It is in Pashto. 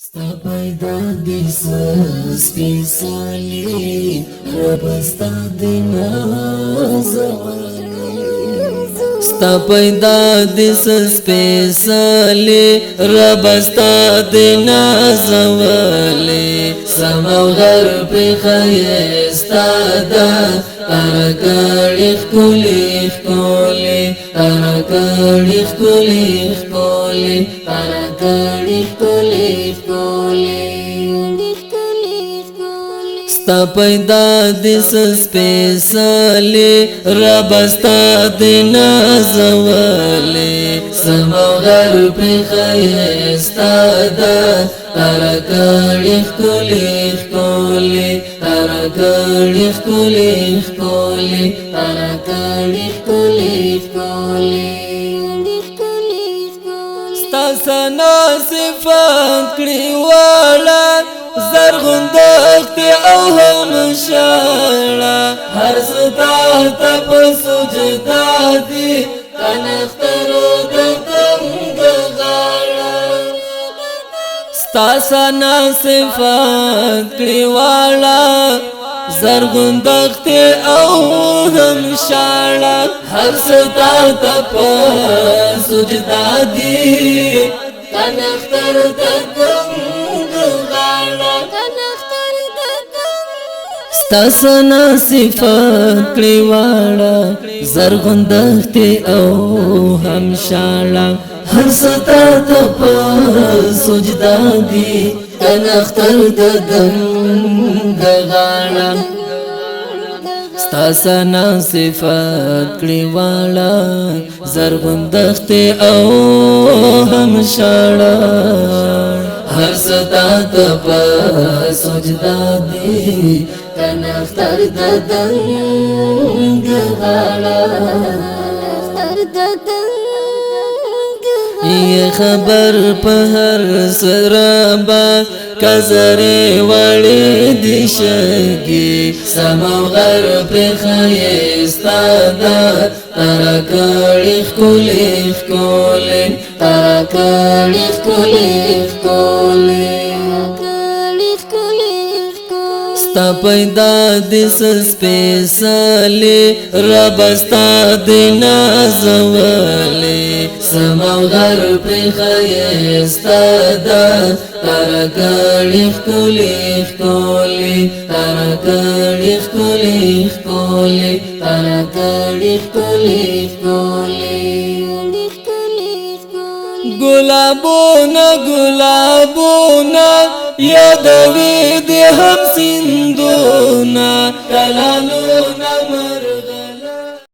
ستا پیدا دی سپیڅلی رب ستا دی نازولی ستا پیدا دی سپیڅلی رب ستا دی نازولی سما غرب خیستا دا ارکڑی خکولی خکولی ارکڑی خکولی خکولی ارکڑی خکولی خکولی ستا پیدا دی سپیڅلی رب ستا دی نازولی سما غرب خیستا دا ارکڑی خکولی خکولی ارکڑی خکولی خکولی ارکڑی خکولی خکولی ستا سنا صفات کړي والا زرغون دخت او هم شاړه هر ستا ته په سجدا دي کنخترو د تنگ غاړه ستا سنا صفات کړي والا زرغون دخت او هم شاړه هر ستا ته په سجدا دي کنختر د تنگ غاړه ستا سنا صفات کړي واړه زرغون دخت او هم شاړه هر ستا ته په سجدا دي کنختر د تنگ غاړه ستا سنا صفات کړي واړه زرغون دخت او هم شاړه هر ستا ته په سجدا دي کنختر د تنگ غاړه یہ خبر په هر سرابا کزره وړې دي شګي سما غرب خیستا دا ترکړې خولې خولې ترکړې خولې خولې ستا پیدا دی سپیڅلی رب ستا دی نازولی سما غرب خیستا دا ترکړې خکولی خکولی ترکړې خکولی خکولی ترکړې خکولی خکولی گلابونا گلابونا یادوی دی هم سندونا کلالونا